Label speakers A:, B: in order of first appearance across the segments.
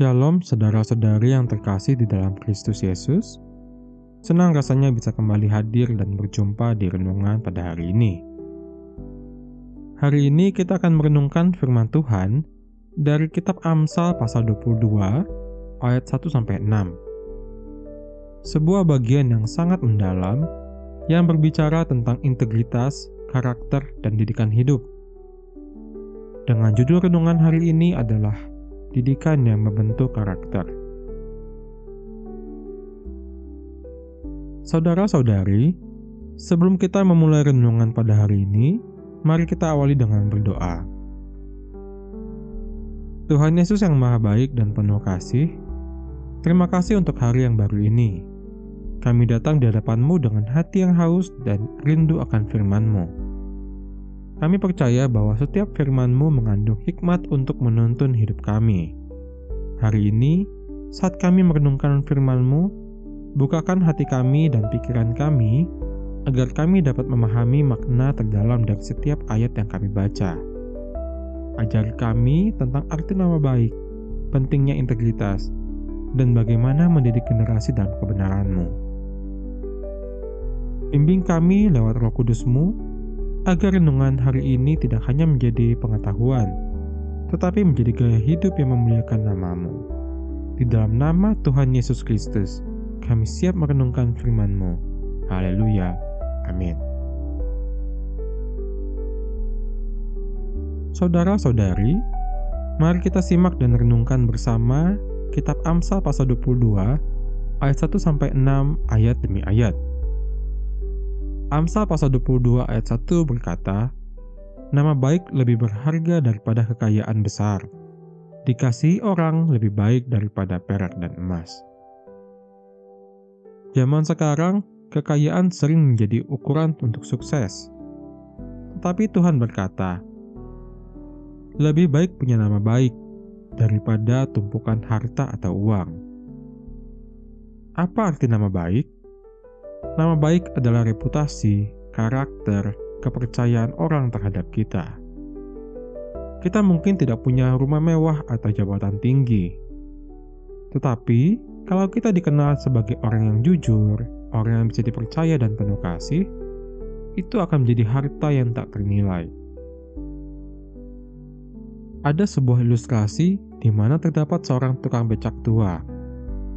A: Shalom saudara-saudari yang terkasih di dalam Kristus Yesus. Senang rasanya bisa kembali hadir dan berjumpa di renungan pada hari ini. Hari ini kita akan merenungkan firman Tuhan dari kitab Amsal pasal 22 ayat 1-6. Sebuah bagian yang sangat mendalam yang berbicara tentang integritas, karakter, dan didikan hidup. Dengan judul renungan hari ini adalah didikan yang membentuk karakter. Saudara-saudari, sebelum kita memulai renungan pada hari ini, mari kita awali dengan berdoa. Tuhan Yesus yang Maha Baik dan penuh kasih, terima kasih untuk hari yang baru ini. Kami datang di hadapan-Mu dengan hati yang haus dan rindu akan firman-Mu. Kami percaya bahwa setiap firman-Mu mengandung hikmat untuk menuntun hidup kami. Hari ini, saat kami merenungkan firman-Mu, bukakan hati kami dan pikiran kami, agar kami dapat memahami makna terdalam dari setiap ayat yang kami baca. Ajari kami tentang arti nama baik, pentingnya integritas, dan bagaimana mendidik generasi dalam kebenaran-Mu. Bimbing kami lewat Roh Kudus-Mu, agar renungan hari ini tidak hanya menjadi pengetahuan, tetapi menjadi gaya hidup yang memuliakan nama-Mu. Di dalam nama Tuhan Yesus Kristus, kami siap merenungkan firman-Mu. Haleluya. Amin. Saudara-saudari, mari kita simak dan renungkan bersama kitab Amsal pasal 22 ayat 1-6 ayat demi ayat. Amsal pasal 22 ayat 1 berkata, "Nama baik lebih berharga daripada kekayaan besar. Dikasihi orang lebih baik daripada perak dan emas." Zaman sekarang, kekayaan sering menjadi ukuran untuk sukses. Tetapi Tuhan berkata, lebih baik punya nama baik daripada tumpukan harta atau uang. Apa arti nama baik? Nama baik adalah reputasi, karakter, kepercayaan orang terhadap kita. Kita mungkin tidak punya rumah mewah atau jabatan tinggi. Tetapi, kalau kita dikenal sebagai orang yang jujur, orang yang bisa dipercaya dan penuh kasih, itu akan menjadi harta yang tak ternilai. Ada sebuah ilustrasi di mana terdapat seorang tukang becak tua,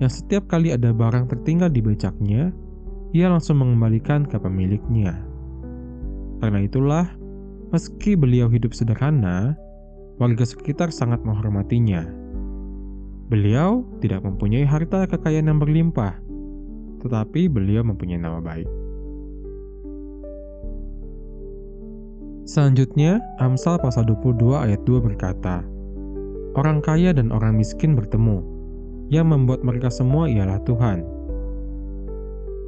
A: yang setiap kali ada barang tertinggal di becaknya, ia langsung mengembalikan ke pemiliknya. Karena itulah, meski beliau hidup sederhana, warga sekitar sangat menghormatinya. Beliau tidak mempunyai harta kekayaan yang berlimpah, tetapi beliau mempunyai nama baik. Selanjutnya, Amsal pasal 22 ayat 2 berkata, "Orang kaya dan orang miskin bertemu, yang membuat mereka semua ialah Tuhan."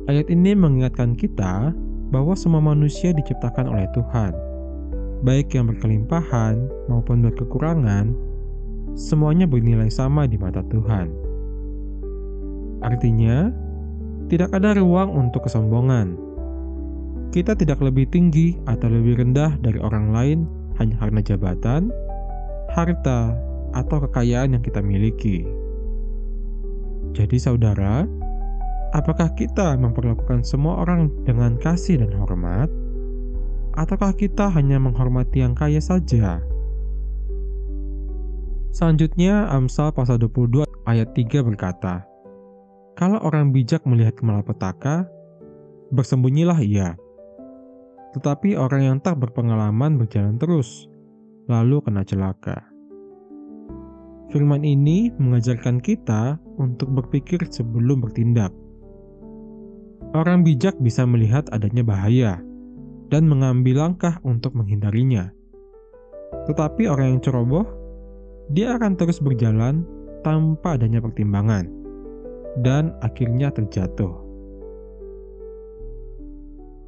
A: Ayat ini mengingatkan kita bahwa semua manusia diciptakan oleh Tuhan, baik yang berkelimpahan maupun berkekurangan, semuanya bernilai sama di mata Tuhan. Artinya, tidak ada ruang untuk kesombongan. Kita tidak lebih tinggi atau lebih rendah dari orang lain hanya karena jabatan, harta, atau kekayaan yang kita miliki. Jadi saudara, apakah kita memperlakukan semua orang dengan kasih dan hormat? Ataukah kita hanya menghormati yang kaya saja? Selanjutnya, Amsal pasal 22 ayat 3 berkata, "Kalau orang bijak melihat malapetaka, bersembunyilah ia. Tetapi orang yang tak berpengalaman berjalan terus, lalu kena celaka." Firman ini mengajarkan kita untuk berpikir sebelum bertindak. Orang bijak bisa melihat adanya bahaya dan mengambil langkah untuk menghindarinya. Tetapi orang yang ceroboh, dia akan terus berjalan tanpa adanya pertimbangan dan akhirnya terjatuh.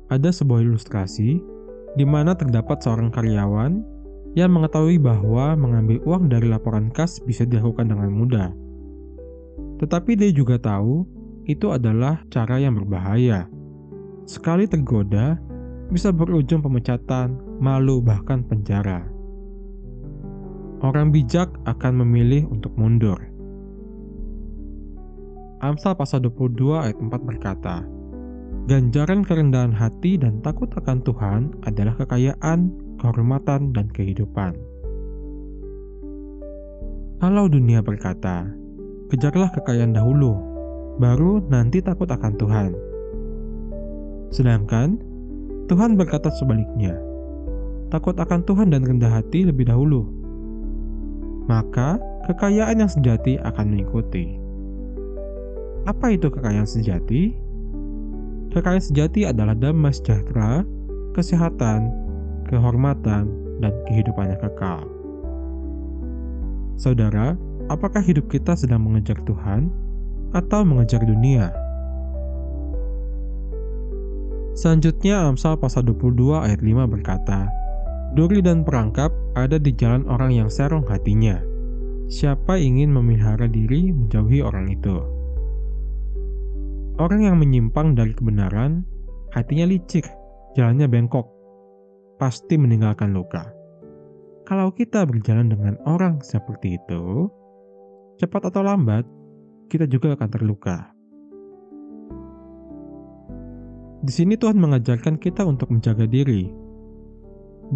A: Ada sebuah ilustrasi di mana terdapat seorang karyawan yang mengetahui bahwa mengambil uang dari laporan kas bisa dilakukan dengan mudah. Tetapi dia juga tahu itu adalah cara yang berbahaya. Sekali tergoda, bisa berujung pemecatan, malu, bahkan penjara. Orang bijak akan memilih untuk mundur. Amsal pasal 22 ayat 4 berkata, "Ganjaran kerendahan hati dan takut akan Tuhan adalah kekayaan, kehormatan, dan kehidupan." Kalau dunia berkata, "Kejarlah kekayaan dahulu, baru nanti takut akan Tuhan." Sedangkan Tuhan berkata sebaliknya, "Takut akan Tuhan dan rendah hati lebih dahulu." Maka kekayaan yang sejati akan mengikuti. Apa itu kekayaan sejati? Kekayaan sejati adalah damai sejahtera, kesehatan, kehormatan, dan kehidupan yang kekal. Saudara, apakah hidup kita sedang mengejar Tuhan atau mengejar dunia? Selanjutnya Amsal pasal 22 ayat 5 berkata, "Duri dan perangkap ada di jalan orang yang serong hatinya. Siapa ingin memelihara diri menjauhi orang itu." Orang yang menyimpang dari kebenaran, hatinya licik, jalannya bengkok, pasti meninggalkan luka. Kalau kita berjalan dengan orang seperti itu, cepat atau lambat, kita juga akan terluka. Di sini Tuhan mengajarkan kita untuk menjaga diri,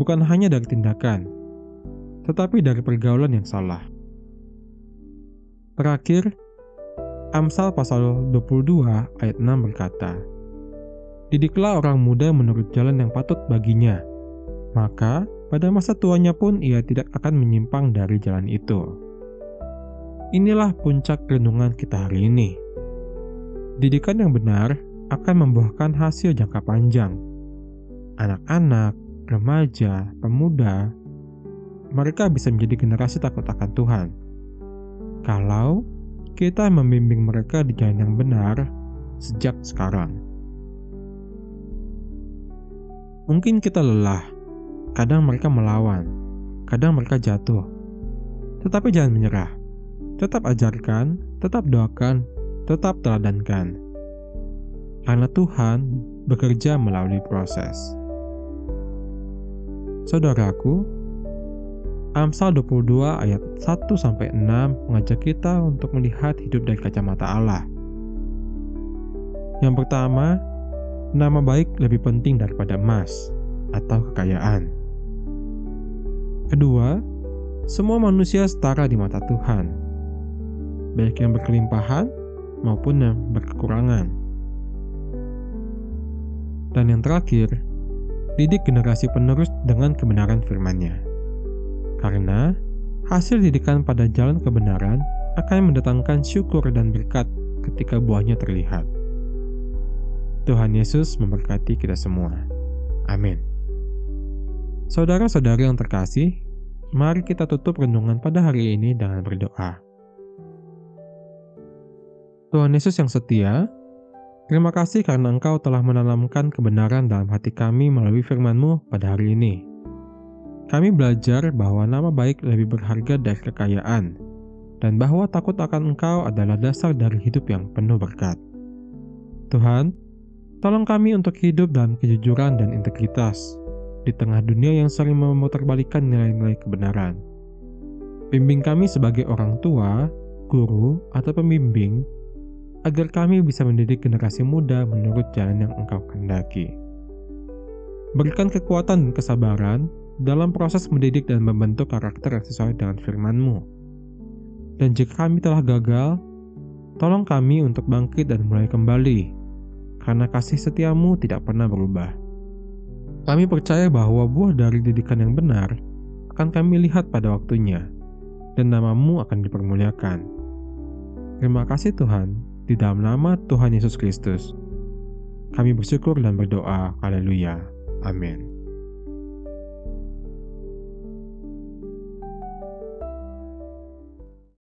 A: bukan hanya dari tindakan, tetapi dari pergaulan yang salah. Terakhir, Amsal pasal 22 ayat 6 berkata, "Didiklah orang muda menurut jalan yang patut baginya, maka pada masa tuanya pun ia tidak akan menyimpang dari jalan itu." Inilah puncak renungan kita hari ini. Didikan yang benar akan membuahkan hasil jangka panjang. Anak-anak, remaja, pemuda, mereka bisa menjadi generasi takut akan Tuhan. Kalau kita membimbing mereka di jalan yang benar sejak sekarang. Mungkin kita lelah, kadang mereka melawan, kadang mereka jatuh. Tetapi jangan menyerah. Tetap ajarkan, tetap doakan, tetap teladankan. Karena Tuhan bekerja melalui proses. Saudaraku, Amsal 22 ayat 1-6 mengajak kita untuk melihat hidup dari kacamata Allah. Yang pertama, nama baik lebih penting daripada emas atau kekayaan. Kedua, semua manusia setara di mata Tuhan, baik yang berkelimpahan maupun yang berkekurangan. Dan yang terakhir, didik generasi penerus dengan kebenaran firman-Nya. Karena hasil didikan pada jalan kebenaran akan mendatangkan syukur dan berkat ketika buahnya terlihat. Tuhan Yesus memberkati kita semua. Amin. Saudara-saudari yang terkasih, mari kita tutup renungan pada hari ini dengan berdoa. Tuhan Yesus yang setia, terima kasih karena Engkau telah menanamkan kebenaran dalam hati kami melalui firman-Mu pada hari ini. Kami belajar bahwa nama baik lebih berharga dari kekayaan, dan bahwa takut akan Engkau adalah dasar dari hidup yang penuh berkat. Tuhan, tolong kami untuk hidup dalam kejujuran dan integritas, di tengah dunia yang sering memutarbalikkan nilai-nilai kebenaran. Bimbing kami sebagai orang tua, guru, atau pembimbing, agar kami bisa mendidik generasi muda menurut jalan yang Engkau kehendaki. Berikan kekuatan dan kesabaran dalam proses mendidik dan membentuk karakter yang sesuai dengan firman-Mu. Dan jika kami telah gagal, tolong kami untuk bangkit dan mulai kembali, karena kasih setia-Mu tidak pernah berubah. Kami percaya bahwa buah dari didikan yang benar akan kami lihat pada waktunya, dan nama-Mu akan dipermuliakan. Terima kasih Tuhan, di dalam nama Tuhan Yesus Kristus. Kami bersyukur dan berdoa. Haleluya. Amin.